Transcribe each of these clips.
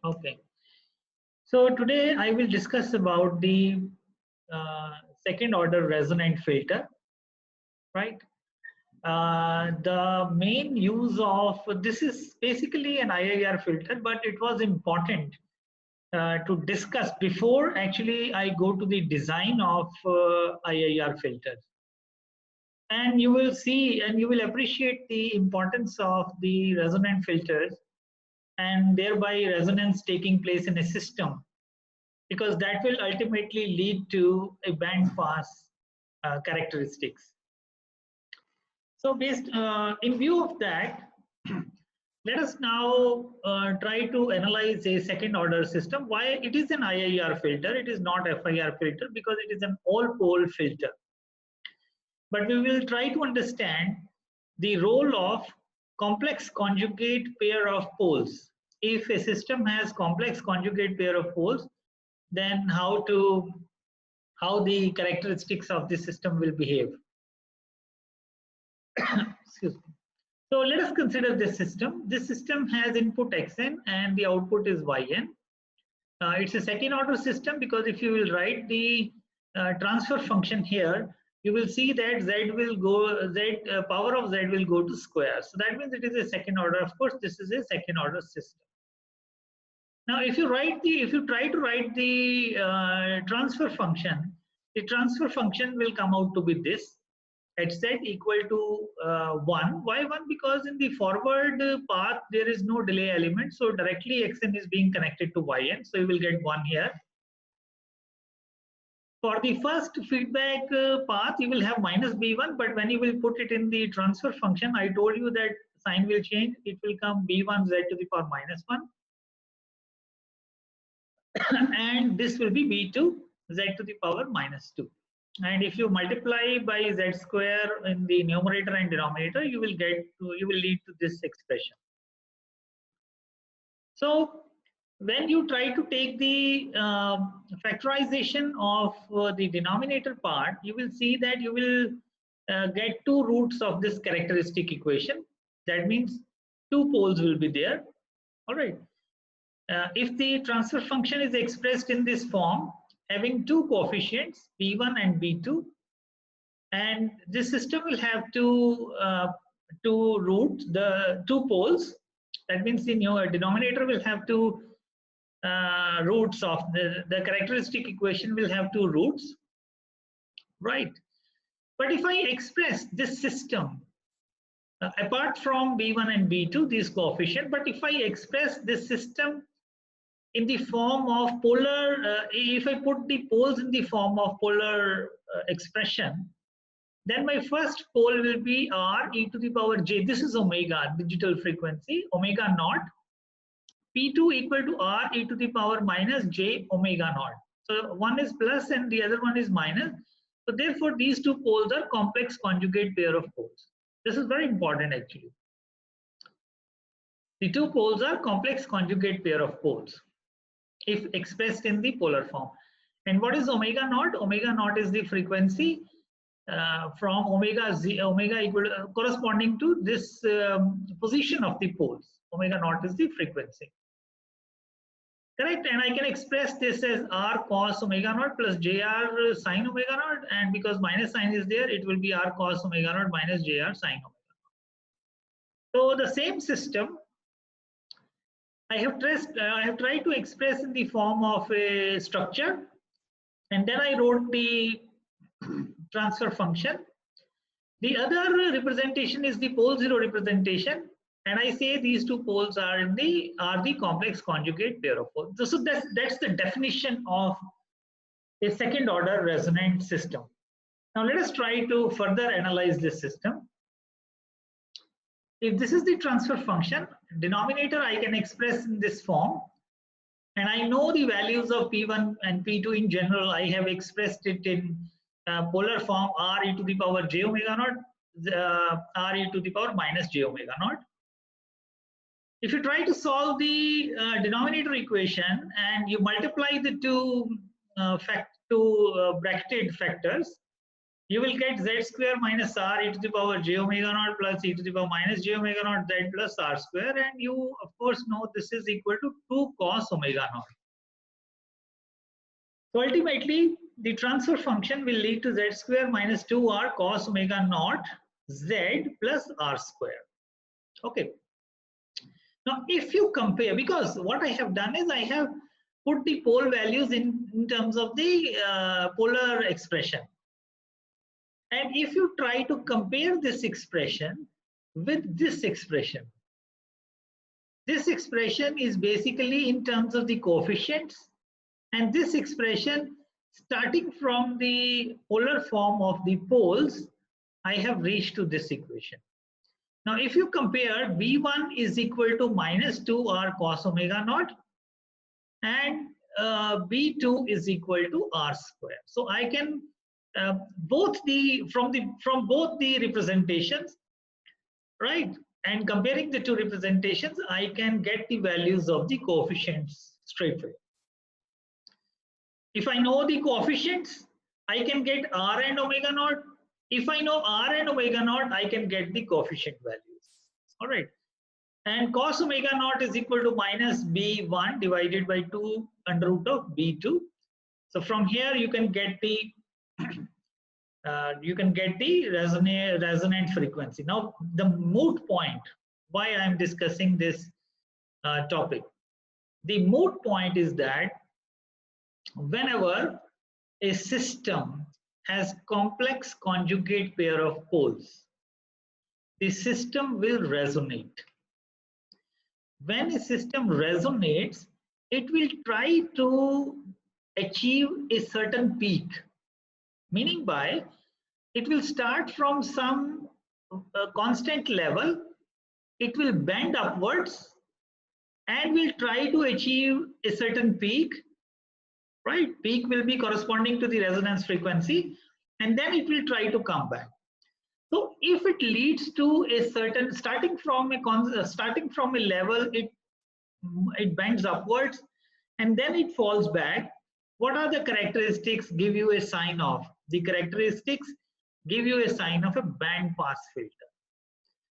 Okay. So today I will discuss about the second order resonant filter, right? The main use of this is basically an IIR filter, but it was important to discuss before actually I go to the design of IIR filters. And you will see and you will appreciate the importance of the resonant filters and thereby resonance taking place in a system, because that will ultimately lead to a band pass characteristics. So based in view of that, let us now try to analyze a second order system. Why it is an IIR filter, it is not FIR filter, because it is an all pole filter. But we will try to understand the role of complex conjugate pair of poles. If a system has complex conjugate pair of poles, then how the characteristics of the system will behave. Excuse me. So let us consider this system. This system has input xn and the output is yn. It's a second order system because if you will write the transfer function here, you will see that power of z will go to square. So that means it is a second order. Of course, this is a second order system. Now, if you try to write the transfer function, the transfer function will come out to be this: hz equal to 1. Why 1? Because in the forward path there is no delay element, so directly xn is being connected to yn, so you will get 1 here. For the first feedback path, you will have minus b1, but when you will put it in the transfer function, I told you that sign will change. It will come b1 z to the power minus 1. And this will be b2 z to the power minus 2. And if you multiply by z square in the numerator and denominator, you will lead to this expression. So when you try to take the factorization of the denominator part, you will see that you will get two roots of this characteristic equation. That means two poles will be there. All right. If the transfer function is expressed in this form, having two coefficients, b1 and b2, and this system will have two roots, the two poles. That means the denominator will have two roots of the characteristic equation will have two roots, right? But if I express this system apart from b1 and b2, these coefficient, but if I express this system in the form of polar, if I put the poles in the form of polar expression, then my first pole will be r e to the power j. This is omega, digital frequency, omega naught. P2 equal to r e to the power minus j omega naught. So one is plus and the other one is minus. So therefore these two poles are complex conjugate pair of poles. This is very important actually. The two poles are complex conjugate pair of poles if expressed in the polar form. And what is omega naught? Omega naught is the frequency from omega equal to, corresponding to this position of the poles. Omega naught is the frequency. Correct, and I can express this as r cos omega naught plus jr sine omega naught, and because minus sign is there, it will be r cos omega naught minus jr sine omega naught. So the same system I have tried to express in the form of a structure, and then I wrote the transfer function. The other representation is the pole zero representation. And I say these two poles are the complex conjugate pair of poles. So that's the definition of a second order resonant system. Now let us try to further analyze this system. If this is the transfer function, denominator I can express in this form, and I know the values of P1 and P2 in general. I have expressed it in polar form r e to the power j omega naught, r e to the power minus j omega naught. If you try to solve the denominator equation and you multiply the two bracketed factors, you will get z square minus r e to the power j omega naught plus e to the power minus j omega naught z plus r square, and you of course know this is equal to 2 cos omega naught. So ultimately, the transfer function will lead to z square minus 2r cos omega naught z plus r square. Okay. Now, if you compare, because what I have done is I have put the pole values in terms of the polar expression. And if you try to compare this expression with this expression is basically in terms of the coefficients, and this expression starting from the polar form of the poles, I have reached to this equation. Now, if you compare, B1 is equal to minus 2r cos omega naught, and B2 is equal to r square. So I can from both the representations, right? And comparing the two representations, I can get the values of the coefficients straight away. If I know the coefficients, I can get r and omega naught. If I know r and omega naught, I can get the coefficient values. All right. And cos omega naught is equal to minus b1 divided by 2 under root of b2. So from here you can get the resonant frequency. Now the moot point, why I am discussing this topic. The moot point is that whenever a system has complex conjugate pair of poles, the system will resonate. When a system resonates, it will try to achieve a certain peak, meaning by it will start from some constant level, it will bend upwards and will try to achieve a certain peak, right? Peak will be corresponding to the resonance frequency, and then it will try to come back. So if it leads to a certain, starting from a level, it bends upwards and then it falls back. What are the characteristics give you a sign of? The characteristics give you a sign of a band pass filter.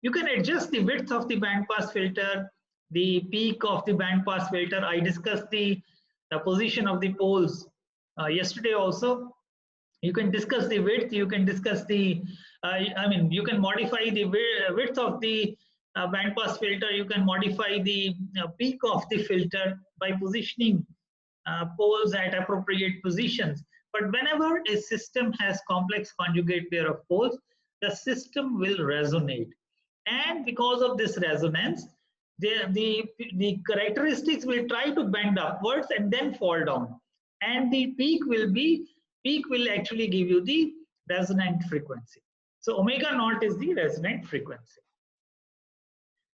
You can adjust the width of the band pass filter, the peak of the band pass filter. I discussed the position of the poles yesterday also. You can discuss the width, you can discuss the, you can modify the width of the band pass filter, you can modify the peak of the filter by positioning poles at appropriate positions. But whenever a system has complex conjugate pair of poles, the system will resonate. And because of this resonance, the characteristics will try to bend upwards and then fall down. And the peak will actually give you the resonant frequency. So omega naught is the resonant frequency.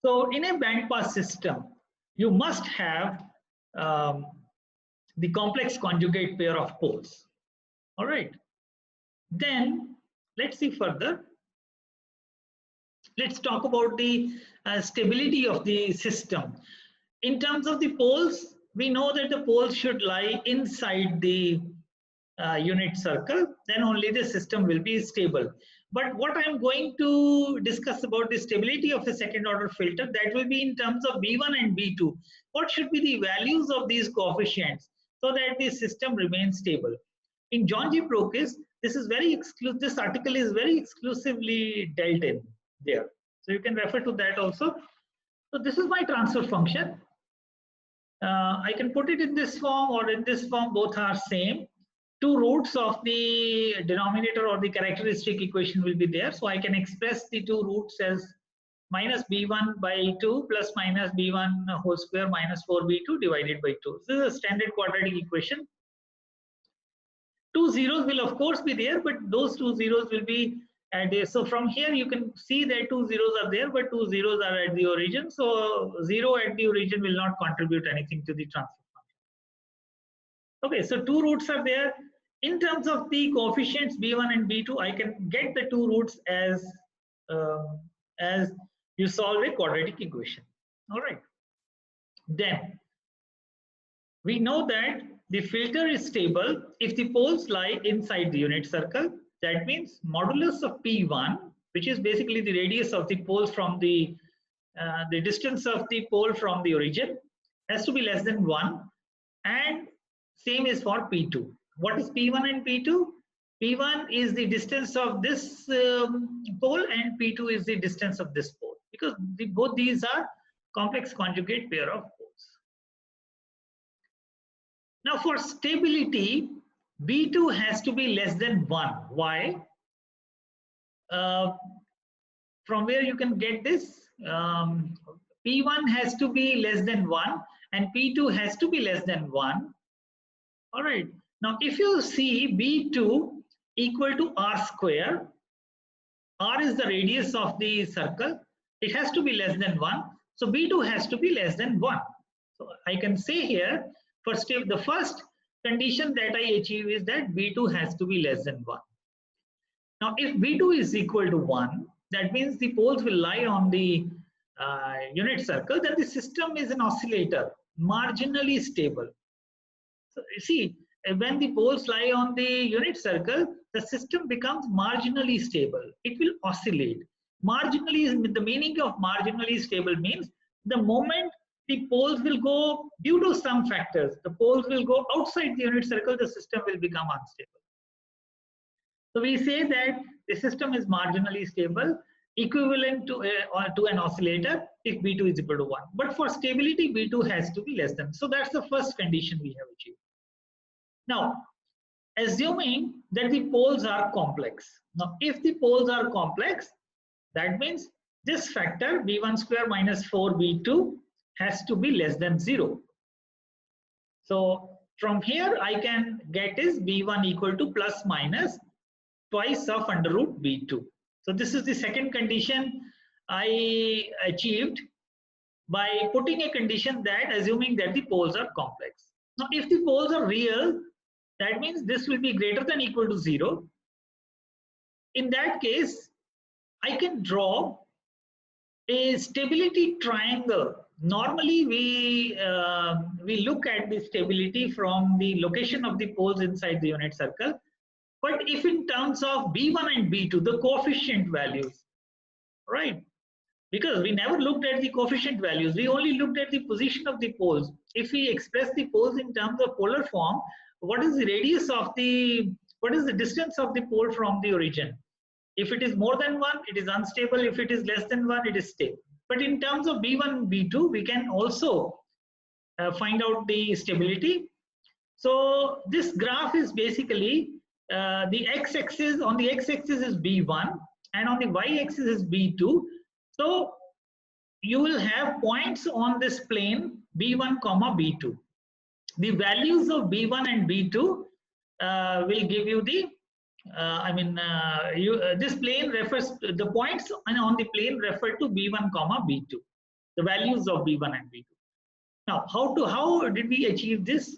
So in a band pass system, you must have the complex conjugate pair of poles. All right. Then let's see further. Let's talk about the stability of the system. In terms of the poles, we know that the poles should lie inside the unit circle, then only the system will be stable. But what I'm going to discuss about the stability of a second order filter, that will be in terms of B1 and B2. What should be the values of these coefficients so that the system remains stable? In John G. Prokis, this is very exclusive. This article is very exclusively dealt in there. So you can refer to that also. So this is my transfer function. I can put it in this form or in this form, both are same. Two roots of the denominator or the characteristic equation will be there. So I can express the two roots as minus b1 by 2 plus minus b1 whole square minus 4b2 divided by 2. This is a standard quadratic equation. Two zeros will of course be there, but those two zeros will be added. So from here you can see that two zeros are there, but two zeros are at the origin. So 0 at the origin will not contribute anything to the transfer function. Okay, so two roots are there. In terms of the coefficients b1 and b2, I can get the two roots as you solve a quadratic equation. All right. Then we know that the filter is stable if the poles lie inside the unit circle, That means modulus of P1, which is basically the radius of the poles from the distance of the pole from the origin, has to be less than 1, and same is for P2. What is P1 and P2? P1 is the distance of this pole and P2 is the distance of this pole, because both these are complex conjugate pair of poles. Now for stability, B2 has to be less than 1. Why? From where you can get this? P1 has to be less than 1 and P2 has to be less than 1. All right. Now if you see B2 equal to R square, R is the radius of the circle, it has to be less than 1. So B2 has to be less than 1. So I can say here, the first condition that I achieve is that B2 has to be less than 1. Now if B2 is equal to 1, that means the poles will lie on the unit circle, then the system is an oscillator, marginally stable. So you see, when the poles lie on the unit circle, the system becomes marginally stable. It will oscillate. Marginally, the meaning of marginally stable means the moment the poles will go, due to some factors, the poles will go outside the unit circle, the system will become unstable. So we say that the system is marginally stable, equivalent to an oscillator if B2 is equal to 1. But for stability, B2 has to be less than. So that's the first condition we have achieved. Now, assuming that the poles are complex. Now, if the poles are complex, that means this factor B1 square minus 4B2 has to be less than 0. So from here, I can get is B1 equal to plus minus twice of under root B2. So this is the second condition I achieved by putting a condition that assuming that the poles are complex. Now, if the poles are real, that means this will be greater than equal to 0. In that case, I can draw a stability triangle. Normally, we look at the stability from the location of the poles inside the unit circle. But if in terms of B1 and B2, the coefficient values, right? Because we never looked at the coefficient values, we only looked at the position of the poles. If we express the poles in terms of polar form, what is the radius of what is the distance of the pole from the origin? If it is more than 1, it is unstable. If it is less than 1, it is stable. But in terms of B1 and B2, we can also find out the stability. So this graph is basically the x-axis. On the x-axis is B1 and on the y-axis is B2. So you will have points on this plane B1 comma B2. The values of B1 and B2 will give you the this plane refers to the points on the plane refer to B1 comma B2, the values of B1 and B2. Now how did we achieve this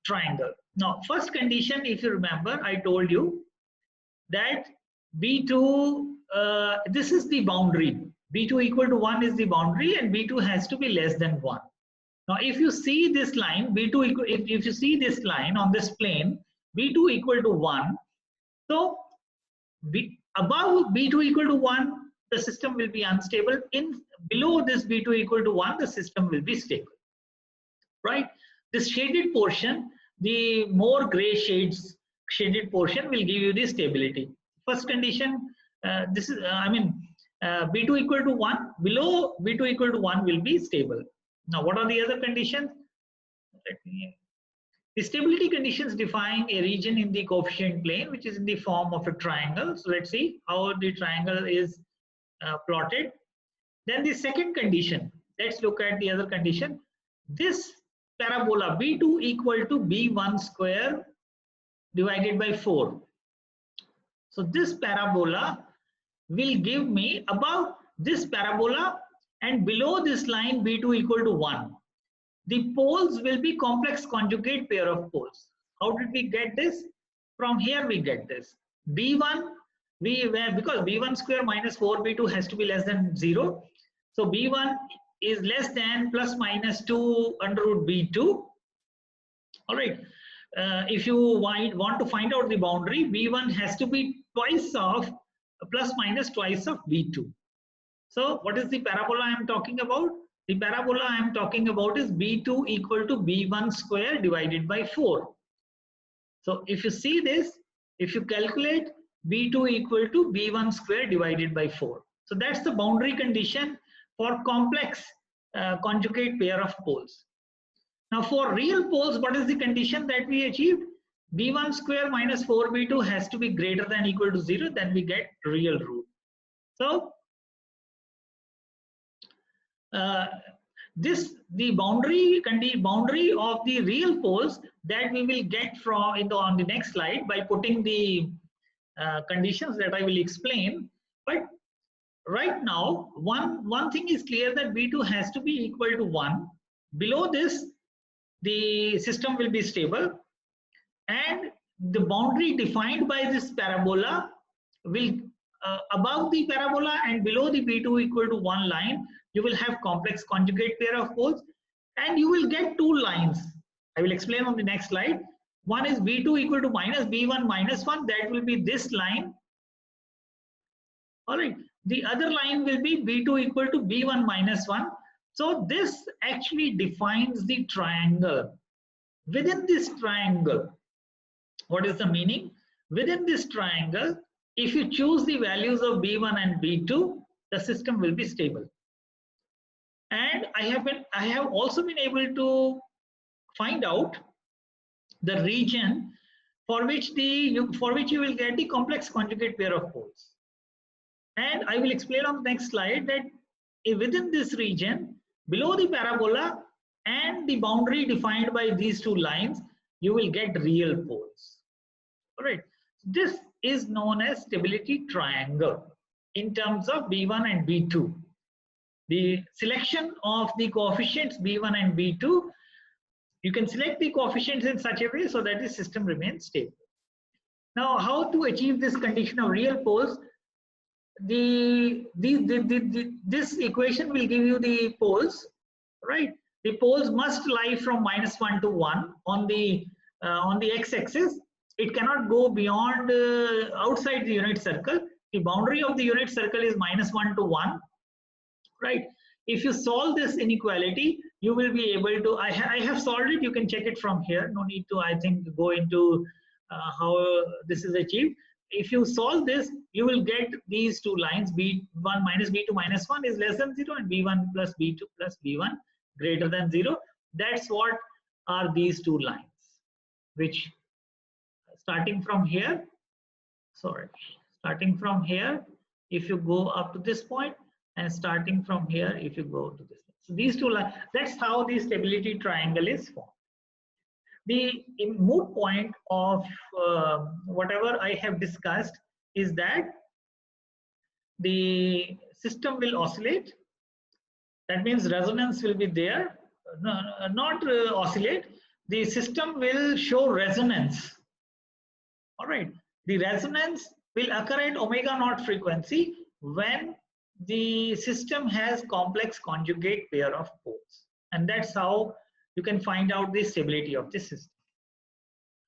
triangle? Now first condition, if you remember, I told you that B2 this is the boundary. B2 equal to 1 is the boundary and B2 has to be less than 1. Now if you see this line B2 equal, if you see this line on this plane B2 equal to 1, so above B2 equal to 1 the system will be unstable. Below this B2 equal to 1 the system will be stable, right? This shaded portion, the more gray shaded portion will give you the stability. First condition, this is B2 equal to 1, below B2 equal to 1 will be stable. Now what are the other conditions? The stability conditions define a region in the coefficient plane which is in the form of a triangle. So let's see how the triangle is plotted. Then the second condition, let's look at the other condition. This parabola B2 equal to B1 square divided by 4. So this parabola will give me above this parabola and below this line B2 equal to 1. The poles will be complex conjugate pair of poles. How did we get this? From here we get this. B1, because B1 square minus 4B2 has to be less than 0. So B1 is less than plus minus 2 under root B2. All right. if you want to find out the boundary, B1 has to be twice of plus minus twice of B2. So what is the parabola I am talking about? The parabola I am talking about is B2 equal to B1 square divided by 4. So if you see this, if you calculate B2 equal to B1 square divided by 4. So that's the boundary condition for complex conjugate pair of poles. Now for real poles, what is the condition that we achieved? B1 square minus 4B2 has to be greater than equal to 0, then we get real root. So the boundary of the real poles that we will get from on the next slide by putting the conditions that I will explain. But right now, one thing is clear, that B2 has to be equal to 1. Below this, the system will be stable, and the boundary defined by this parabola will above the parabola and below the B2 equal to 1 line, you will have complex conjugate pair of poles, and you will get 2 lines. I will explain on the next slide. One is B2 equal to minus B1 minus 1, that will be this line. All right. The other line will be B2 equal to B1 minus 1. So this actually defines the triangle. Within this triangle, what is the meaning? Within this triangle, if you choose the values of B1 and B2, the system will be stable. And I have also been able to find out the region for which you will get the complex conjugate pair of poles. And I will explain on the next slide that within this region, below the parabola and the boundary defined by these 2 lines, you will get real poles. All right. This is known as stability triangle in terms of B1 and B2. The selection of the coefficients B1 and B2, you can select the coefficients in such a way so that the system remains stable. Now, how to achieve this condition of real poles? This equation will give you the poles, right? The poles must lie from -1 to 1 on the x-axis. It cannot go beyond outside the unit circle. The boundary of the unit circle is -1 to 1, right? If you solve this inequality, you will be able to. I have solved it. You can check it from here. No need to, I think, go into how this is achieved. If you solve this, you will get these 2 lines. B1 minus B2 minus 1 is less than 0, and B1 plus B2 plus B1 greater than 0. That's what are these 2 lines, which starting from here, if you go up to this point, and starting from here, if you go to this. So these 2 lines, that's how the stability triangle is formed. The moot point of whatever I have discussed is that the system will oscillate. That means resonance will be there. Not oscillate. The system will show resonance. All right. The resonance will occur at omega naught frequency when the system has complex conjugate pair of poles, and that's how you can find out the stability of the system.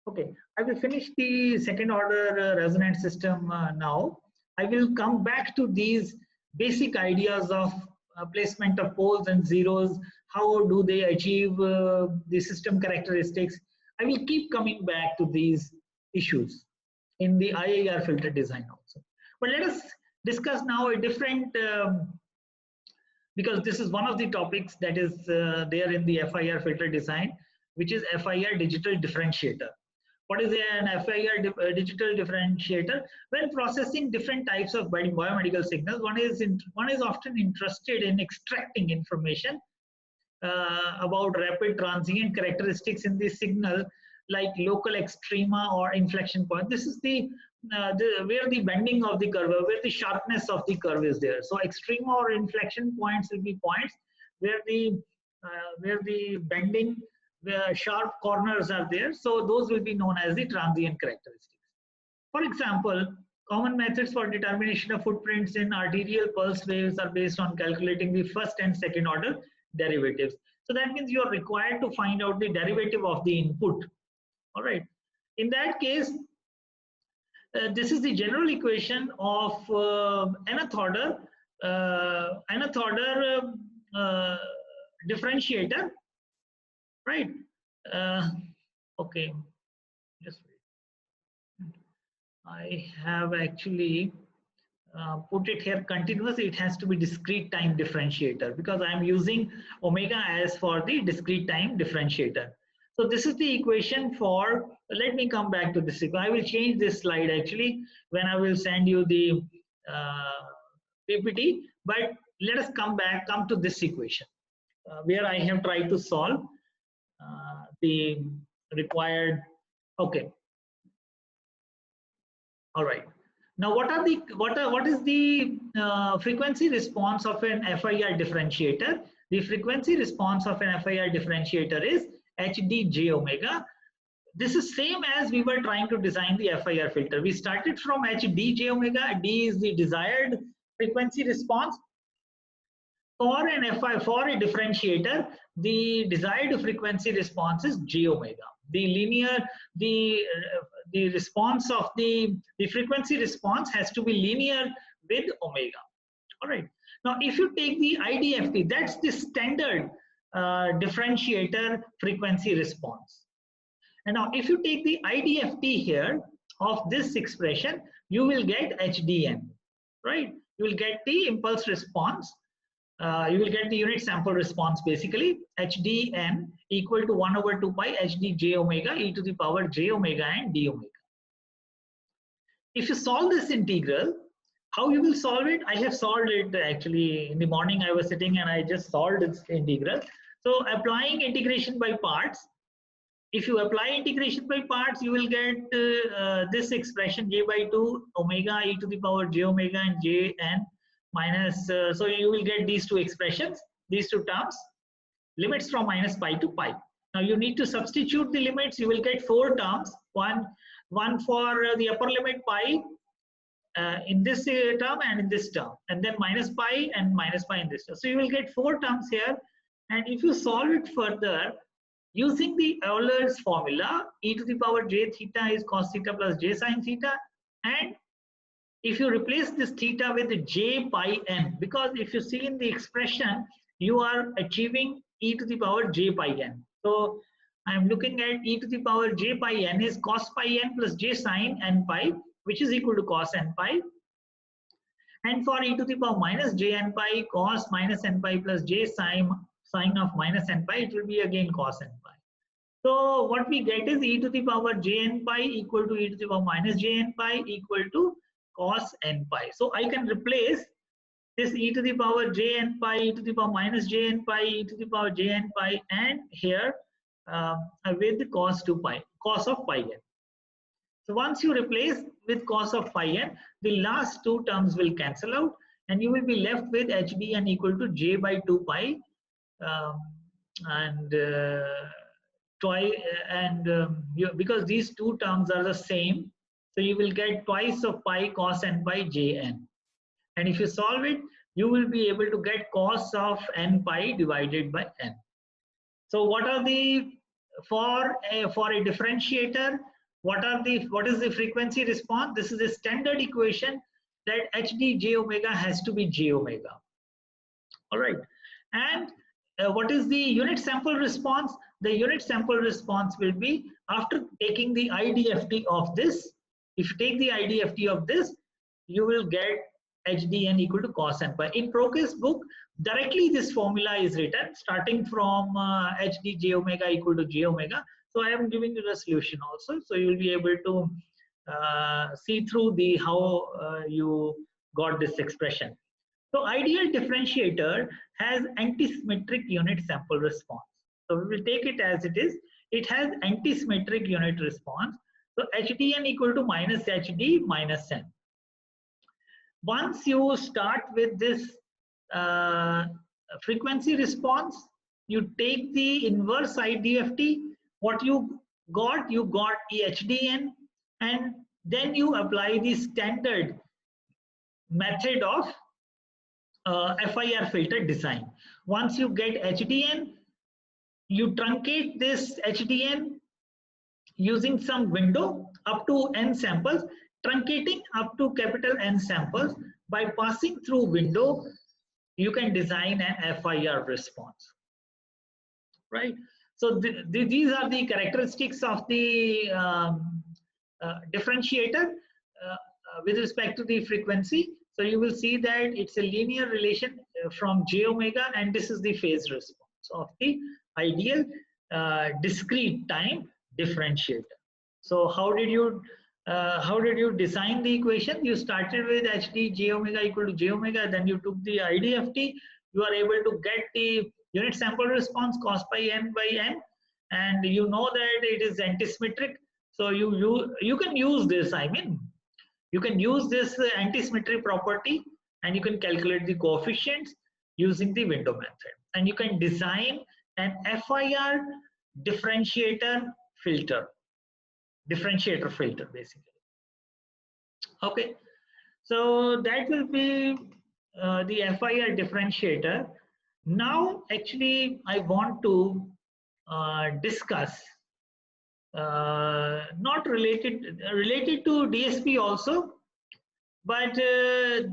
Okay, I will finish the second order resonant system now. I will come back to these basic ideas of placement of poles and zeros. How do they achieve the system characteristics? I will keep coming back to these issues in the IIR filter design also. But let us discuss now a different, because this is one of the topics that is there in the FIR filter design, which is FIR digital differentiator. What is an FIR digital differentiator? When processing different types of biomedical signals, one is often interested in extracting information about rapid transient characteristics in the signal, like local extrema or inflection point. This is where the bending of the curve, where the sharpness of the curve is there. So extrema or inflection points will be points where the bending, where sharp corners are there. So those will be known as the transient characteristics. For example, common methods for determination of footprints in arterial pulse waves are based on calculating the first and second order derivatives. So that means you are required to find out the derivative of the input All right. In that case, this is the general equation of nth order differentiator, right? Okay, just wait. I have actually put it here continuous. It has to be discrete time differentiator because I am using omega as for the discrete time differentiator. So this is the equation for, let me come back to this. I will change this slide actually when I will send you the PPT, but let us come to this equation where I have tried to solve the required, okay. All right. Now, what is the frequency response of an FIR differentiator? The frequency response of an FIR differentiator is HDJ omega. This is same as we were trying to design the FIR filter. We started from HDJ omega. D is the desired frequency response. For an for a differentiator, the desired frequency response is J omega. The linear, the response of the frequency response has to be linear with omega. All right. Now, if you take the IDFT, that's the standard differentiator frequency response. And now, if you take the IDFT here of this expression, you will get HDN, right? You will get the impulse response. You will get the unit sample response basically, HDN equal to 1 over 2 pi HDJ omega e to the power j omega and d omega. If you solve this integral, how you will solve it? I have solved it actually in the morning. I was sitting and I just solved this integral. So applying integration by parts, if you apply integration by parts, you will get this expression j by 2 omega e to the power j omega and j n minus, so you will get these two expressions, these two terms, limits from minus pi to pi. Now you need to substitute the limits. You will get 4 terms, one for the upper limit pi in this term and in this term, and then minus pi and minus pi in this term. So you will get 4 terms here, and if you solve it further using the Euler's formula, e to the power j theta is cos theta plus j sin theta, and if you replace this theta with j pi n, because if you see in the expression, you are achieving e to the power j pi n. So I am looking at e to the power j pi n is cos pi n plus j sin n pi, which is equal to cos n pi. And for e to the power minus j n pi, cos minus n pi plus j sin of minus n pi, it will be again cos n pi. So what we get is e to the power j n pi equal to e to the power minus j n pi equal to cos n pi. So I can replace this e to the power j n pi, e to the power minus j n pi, e to the power j n pi, and here with cos 2 pi, cos of pi n. So once you replace with cos of pi n, the last 2 terms will cancel out, and you will be left with HDN equal to j by 2 pi because these 2 terms are the same, so you will get twice of pi cos n pi jn. And if you solve it, you will be able to get cos of n pi divided by n. So what are the, for a differentiator, what is the frequency response? This is a standard equation that HD j omega has to be j omega. All right. And what is the unit sample response? The unit sample response will be after taking the IDFT of this. If you take the IDFT of this, you will get HDN equal to cos n pi. In Procase book, directly this formula is written starting from HD j omega equal to j omega. So I am giving you the solution also. So you will be able to see through the how you got this expression. So ideal differentiator has antisymmetric unit sample response. So we will take it as it is. It has antisymmetric unit response. So HDN equal to minus HD minus n. Once you start with this frequency response, you take the inverse IDFT. What you got HDN, and then you apply the standard method of FIR filter design. Once you get HDN, you truncate this HDN using some window up to n samples, truncating up to capital N samples. By passing through window, you can design an FIR response, right? So these are the characteristics of the differentiator with respect to the frequency. So you will see that it's a linear relation from j omega, and this is the phase response of the ideal discrete time differentiator. So how did you design the equation? You started with hd j omega equal to j omega, then you took the IDFT. You are able to get the unit sample response cos pi n by n, and you know that it is antisymmetric. So you can use this. I mean, you can use this antisymmetry property, and you can calculate the coefficients using the window method, and you can design an FIR differentiator filter basically. Okay, so that will be the FIR differentiator. Now actually I want to discuss not related to DSP also, but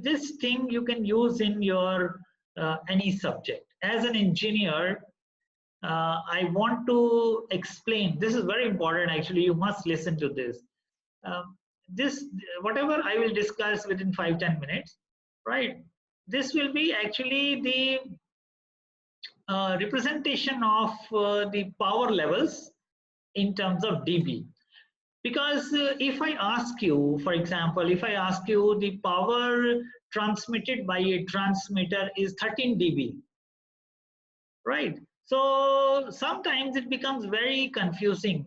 this thing you can use in your any subject. As an engineer, I want to explain. This is very important. Actually, you must listen to this. This whatever I will discuss within 5-10 minutes, right? This will be actually the representation of the power levels in terms of dB. Because if I ask you, for example, if I ask you the power transmitted by a transmitter is 13 dB, right? So sometimes it becomes very confusing.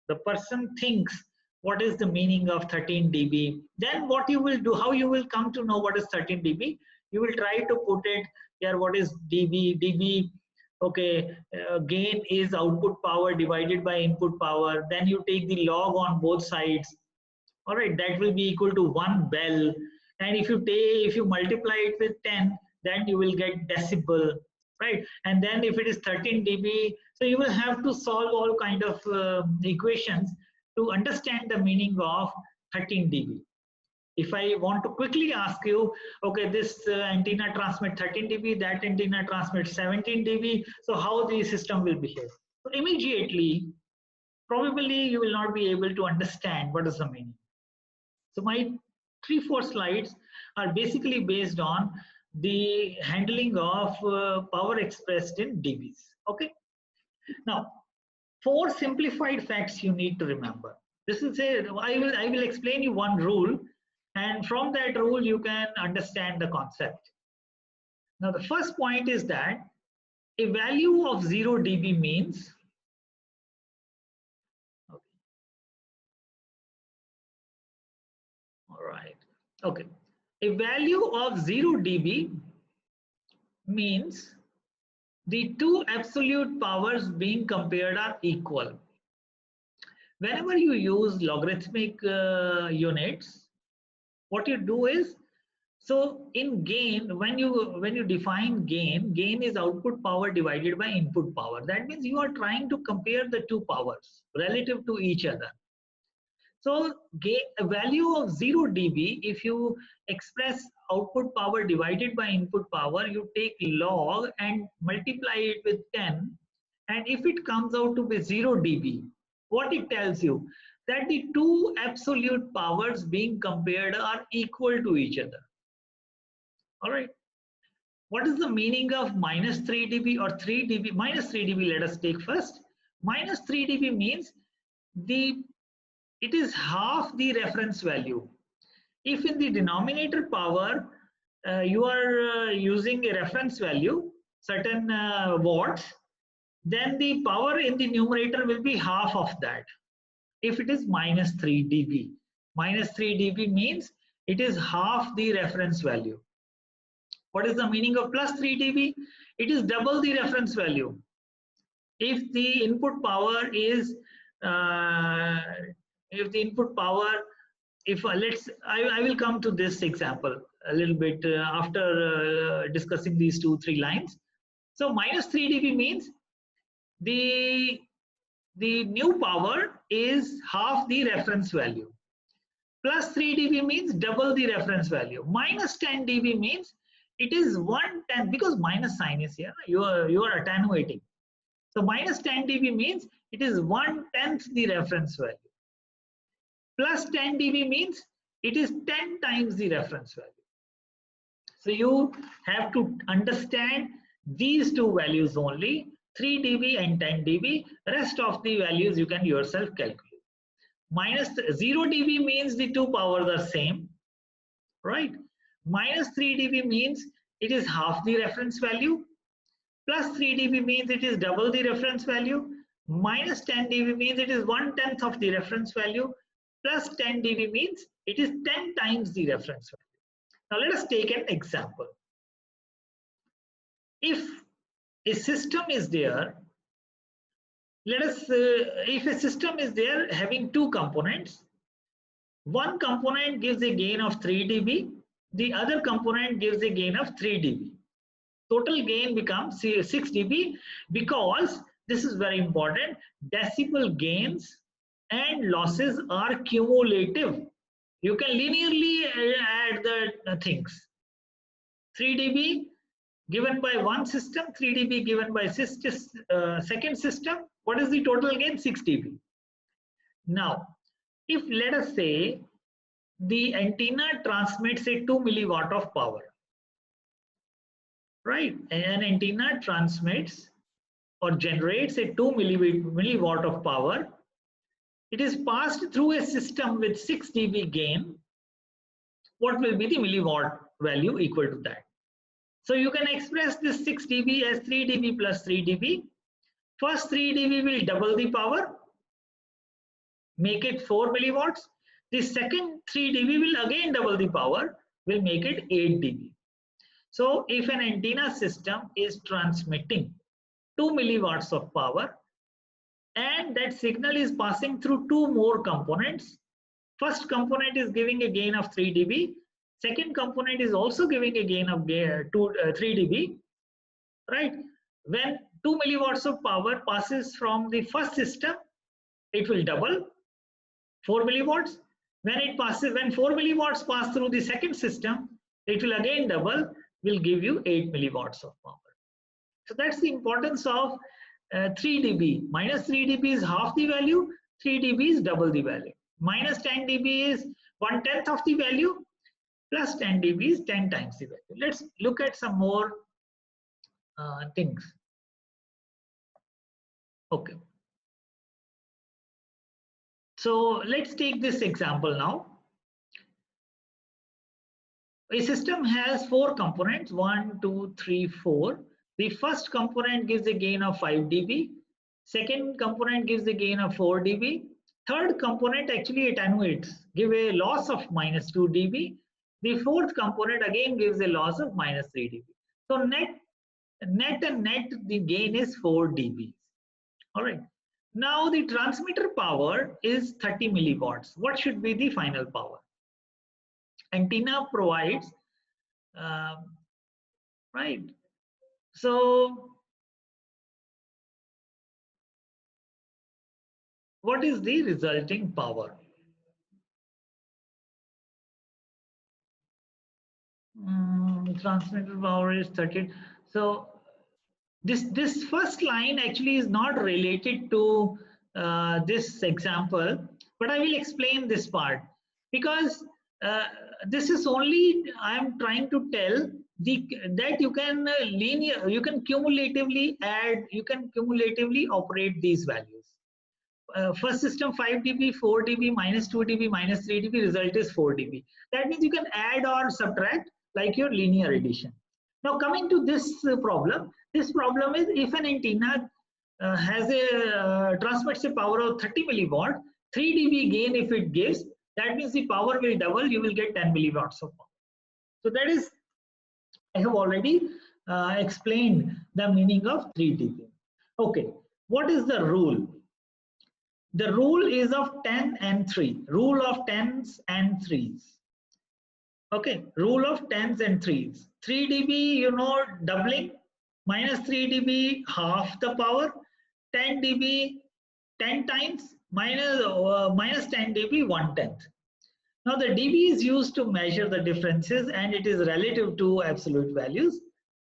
The person thinks, what is the meaning of 13 dB? Then what you will do, how you will come to know what is 13 dB? You will try to put it here, what is dB? dB, okay, gain is output power divided by input power. Then you take the log on both sides. All right, that will be equal to 1 bell. And if you multiply it with 10, then you will get decibel, right? And then if it is 13 dB, so you will have to solve all kind of equations to understand the meaning of 13 dB. If I want to quickly ask you, okay, this antenna transmits 13 dB, that antenna transmits 17 dB, so how the system will behave? So immediately, probably you will not be able to understand what is the meaning. So my 3-4 slides are basically based on the handling of power expressed in dBs. Okay. Now, 4 simplified facts you need to remember. This is I will explain you one rule, and from that rule you can understand the concept. Now the first point is that a value of 0 dB means, okay. All right, okay, a value of 0 dB means the two absolute powers being compared are equal. Whenever you use logarithmic units, what you do is, so in gain, when you define gain is output power divided by input power. That means you are trying to compare the two powers relative to each other. So a value of 0 dB, if you express output power divided by input power, you take log and multiply it with 10. And if it comes out to be 0 dB, what it tells you? That the two absolute powers being compared are equal to each other. All right. What is the meaning of minus 3 dB or 3 dB? Minus 3 dB, let us take first. Minus 3 dB means it is half the reference value. If in the denominator power, you are using a reference value, certain watts, then the power in the numerator will be half of that. If it is minus 3 dB. Minus 3 dB means it is half the reference value. What is the meaning of plus 3 dB? It is double the reference value. If the input power is, I will come to this example a little bit after discussing these 2-3 lines. So minus 3 dB means the the new power is half the reference value. Plus 3 dB means double the reference value. Minus 10 dB means it is 1/10, because minus sign is here. You are attenuating. So minus 10 dB means it is 1/10 the reference value. Plus 10 dB means it is 10 times the reference value. So you have to understand these two values only, 3 dB and 10 dB. Rest of the values you can yourself calculate. Minus 0 dB means the two powers are same, right? Minus 3 dB means it is half the reference value. Plus 3 dB means it is double the reference value. Minus 10 dB means it is 1/10 of the reference value. Plus 10 dB means it is 10 times the reference value. Now let us take an example. If a system is there, if a system is there having two components, one component gives a gain of 3 dB, the other component gives a gain of 3 dB. Total gain becomes 6 dB, because this is very important. Decibel gains and losses are cumulative. You can linearly add the things. 3 dB given by one system, 3 dB given by second system. What is the total gain? 6 dB. Now, if let us say the antenna transmits a 2 milliwatt of power, right? An antenna transmits or generates a 2 milliwatt of power. It is passed through a system with 6 dB gain. What will be the milliwatt value equal to that? So you can express this 6 dB as 3 dB plus 3 dB. First 3 dB will double the power, make it 4 milliwatts. The second 3 dB will again double the power, will make it 8 dB. So if an antenna system is transmitting 2 milliwatts of power, and that signal is passing through two more components, first component is giving a gain of 3 dB, second component is also giving a gain of 3 dB, right? When 2 milliwatts of power passes from the first system, it will double 4 milliwatts. When 4 milliwatts pass through the second system, it will again double, will give you 8 milliwatts of power. So that's the importance of 3 dB. Minus 3 dB is half the value, 3 dB is double the value. Minus 10 dB is 1/10 of the value, plus 10 dB is 10 times the value. Let's look at some more things. Okay. So let's take this example now. A system has 4 components, 1, 2, 3, 4. The first component gives a gain of 5 dB. Second component gives a gain of 4 dB. Third component actually attenuates, give a loss of minus 2 dB. The fourth component again gives a loss of minus 3 dB. So net, the gain is 4 dB. All right. Now the transmitter power is 30 milliwatts. What should be the final power? Antenna provides, right? So what is the resulting power? Transmitter power is 30. So this first line actually is not related to this example, but I will explain this part, because this is only I am trying to tell that you can you can cumulatively add, you can cumulatively operate these values. First system 5 dB, 4 dB, minus 2 dB, minus 3 dB, result is 4 dB. That means you can add or subtract like your linear addition. Now coming to this problem is if an antenna has a transmits a power of 30 milliwatt, 3 dB gain if it gives, that means the power will double, you will get 10 milliwatts of power. So that is, I have already explained the meaning of 3 dB. Okay, what is the rule? The rule is of 10 and 3, rule of 10s and 3s. Okay, rule of 10s and 3s. 3 dB, you know, doubling, minus 3 dB, half the power, 10 dB, 10 times minus 10 dB 1/10. Now the dB is used to measure the differences and it is relative to absolute values.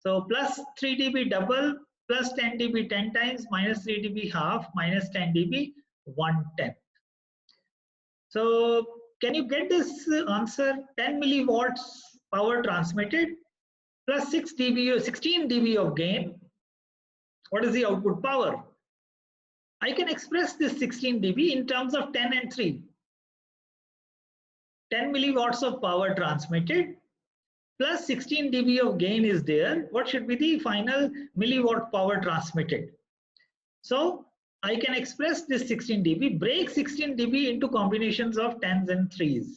So plus 3 dB double, plus 10 dB 10 times, minus 3 dB half, minus 10 dB 1/10. So can you get this answer? 10 milliwatts power transmitted plus 6 dB or 16 dB of gain. What is the output power? I can express this 16 dB in terms of 10 and 3. 10 milliwatts of power transmitted plus 16 dB of gain is there. What should be the final milliwatt power transmitted? So I can express this 16 dB, break 16 dB into combinations of 10s and 3s.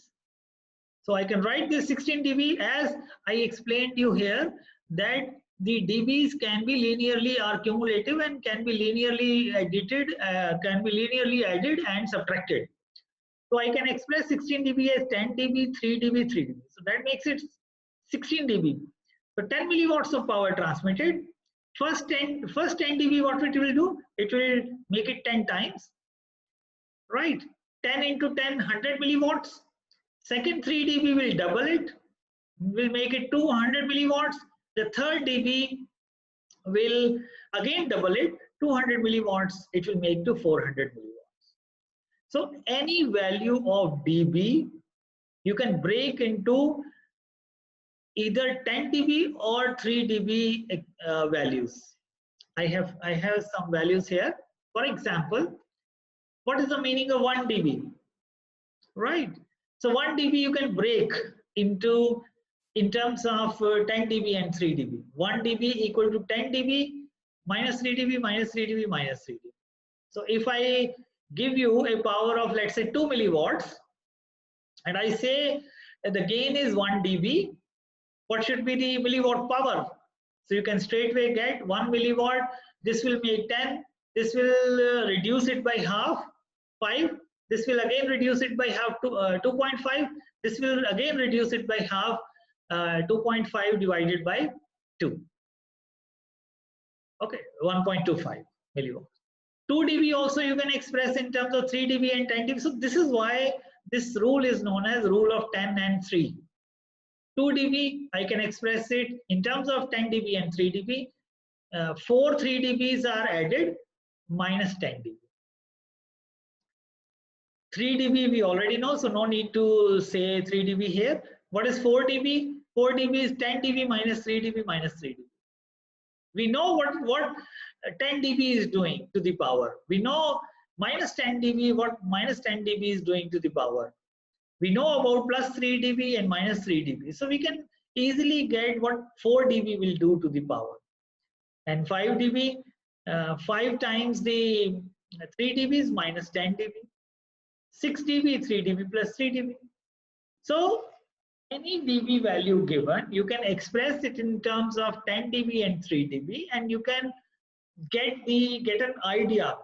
So I can write this 16 dB as I explained you here, that the dBs can be linearly or cumulative and can be linearly edited, added and subtracted. So I can express 16 dB as 10 dB, 3 dB, 3 dB. So that makes it 16 dB. So 10 milliwatts of power transmitted. First 10 dB, what it will do? It will make it 10 times, right? 10 into 10, 100 milliwatts. Second 3 dB will double it, will make it 200 milliwatts. The third dB will again double it, 200 milliwatts, it will make to 400 milliwatts. So any value of dB, you can break into either 10 dB or 3 dB values. I have some values here. For example, what is the meaning of 1 dB? Right. So 1 dB you can break into in terms of 10 dB and 3 dB. 1 dB equal to 10 dB minus 3 dB minus 3 dB minus 3 dB. So if I give you a power of, let's say, 2 milliwatts and I say the gain is 1 dB, what should be the milliwatt power? So you can straightway get 1 milliwatt. This will make 10. This will reduce it by half, 5. This will again reduce it by half to 2.5. This will again reduce it by half, 2.5 divided by 2. Okay, 1.25 milliwatts. 2 dB also you can express in terms of 3 dB and 10 dB. So this is why this rule is known as rule of 10 and 3. 2 dB, I can express it in terms of 10 dB and 3 dB. 4 3 dBs are added minus 10 dB. 3 dB we already know, so no need to say 3 dB here. What is 4 dB? 4 dB is 10 dB minus 3 dB minus 3 dB. We know what 10 dB is doing to the power. We know minus 10 dB, what minus 10 dB is doing to the power. We know about plus 3 dB and minus 3 dB. So we can easily get what 4 dB will do to the power. And 5 dB, 5 times the 3 dB is minus 10 dB. 6 dB, 3 dB plus 3 dB. So any dB value given, you can express it in terms of 10 dB and 3 dB, and you can get an idea.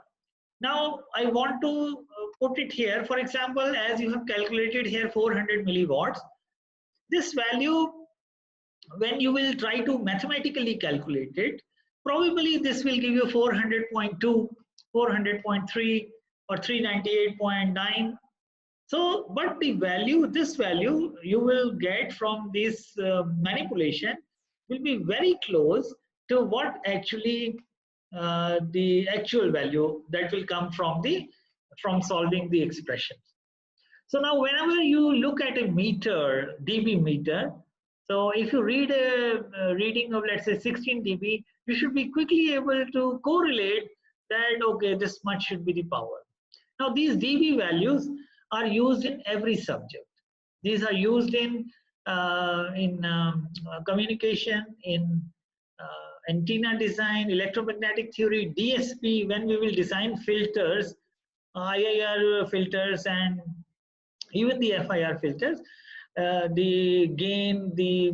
Now I want to put it here. For example, as you have calculated here 400 milliwatts, this value, when you will try to mathematically calculate it, probably this will give you 400.2, 400.3 or 398.9. So, but the value, this value you will get from this manipulation will be very close to what actually the actual value that will come from solving the expressions. So now whenever you look at a meter, dB meter, so if you read a reading of, let's say, 16 dB, you should be quickly able to correlate that, okay, this much should be the power. Now these dB values are used in every subject. These are used in communication, in antenna design, electromagnetic theory, DSP, when we will design filters, IIR filters and even the FIR filters, the gain, the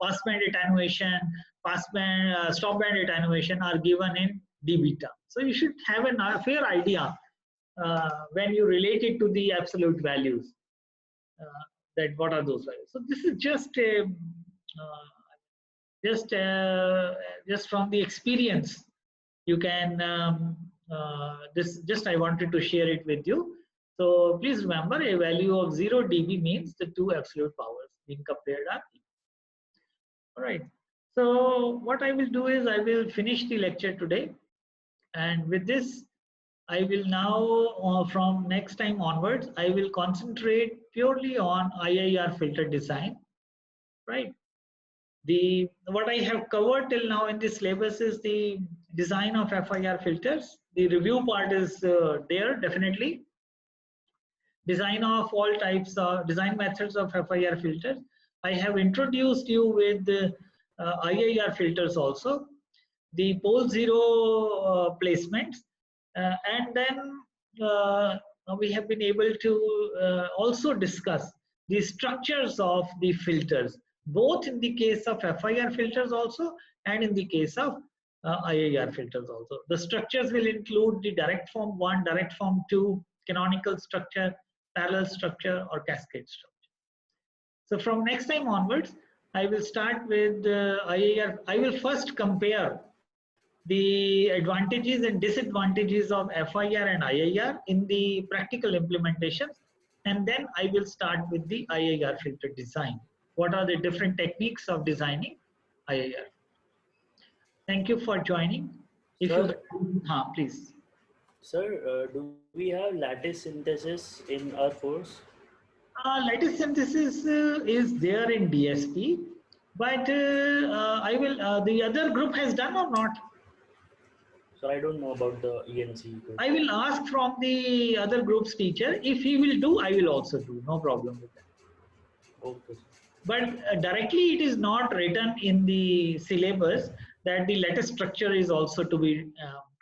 passband attenuation, passband, stop band attenuation are given in dB terms. So you should have a fair idea when you relate it to the absolute values, that what are those values. So this is just a just from the experience, you can this just I wanted to share it with you. So please remember, a value of 0 dB means the two absolute powers being compared are equal. All right. So what I will do is I will finish the lecture today, and with this I will now, from next time onwards, I will concentrate purely on IIR filter design, right? What I have covered till now in this syllabus is the design of FIR filters. The review part is there definitely. Design of all types of design methods of FIR filters. I have introduced you with IIR filters also, the pole zero placements, and then we have been able to also discuss the structures of the filters, both in the case of FIR filters also and in the case of IIR filters also. The structures will include the direct form 1, direct form 2, canonical structure, parallel structure, or cascade structure. So from next time onwards, I will start with IIR. I will first compare the advantages and disadvantages of FIR and IIR in the practical implementations, and then I will start with the IIR filter design. What are the different techniques of designing IIR? Thank you for joining. If Sir, you, please. sir, do we have lattice synthesis in our course? Lattice synthesis is there in DSP, but I will. The other group has done or not? So I don't know about the ENC course. I will ask from the other group's teacher. If he will do, I will also do. No problem with that. Okay. But directly, it is not written in the syllabus that the lattice structure is also to be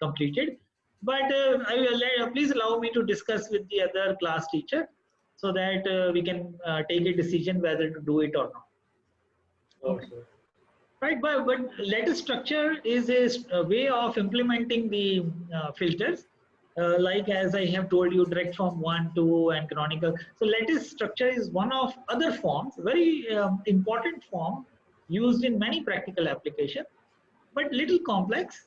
completed. But I will please allow me to discuss with the other class teacher so that we can take a decision whether to do it or not. Sure, Okay. sir. Right, but lattice structure is a way of implementing the filters, like as I have told you, direct form 1, 2, and canonical. So lattice structure is one of other forms, very important form used in many practical applications, but little complex.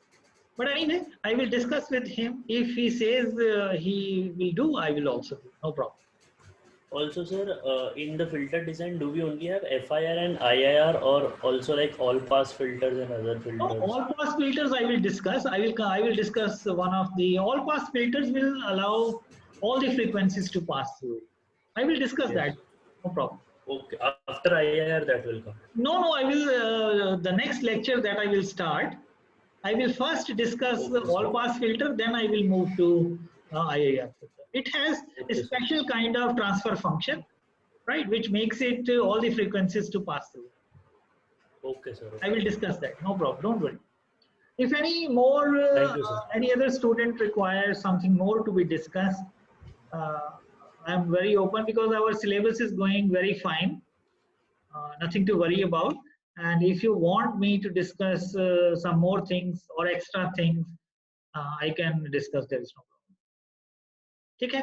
But anyway, I will discuss with him. If he says he will do, I will also do. No problem. Also, sir, in the filter design, do we only have FIR and IIR, or also like all pass filters and other No, filters? all pass filters I will discuss. I will discuss one of the all pass filters will allow all the frequencies to pass through. I will discuss Yes. that. No problem. Okay. After IIR, that will come. No. I will the next lecture that I will start. I will first discuss the Okay, sir. all pass filter. Then I will move to IIR filter. It has a Okay, sir. special kind of transfer function, right, which makes it all the frequencies to pass through. Okay, sir. I Okay. will discuss that. No problem. Don't worry. If any more, Thank you, sir. any other student requires something more to be discussed, uh, I'm very open because our syllabus is going very fine. Nothing to worry about. And if you want me to discuss some more things or extra things, I can discuss. There is no problem. Okay.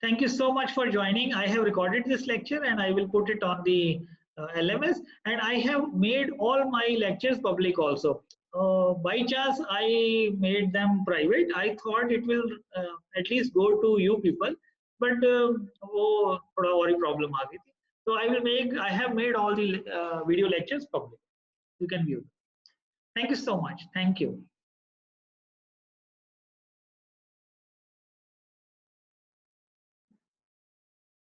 Thank you so much for joining. I have recorded this lecture and I will put it on the LMS, and I have made all my lectures public also. By chance, I made them private. I thought it will at least go to you people, but oh, थोड़ा और ही problem आ गई थी. So I will make. I have made all the video lectures public. You can view them. Thank you so much. Thank you.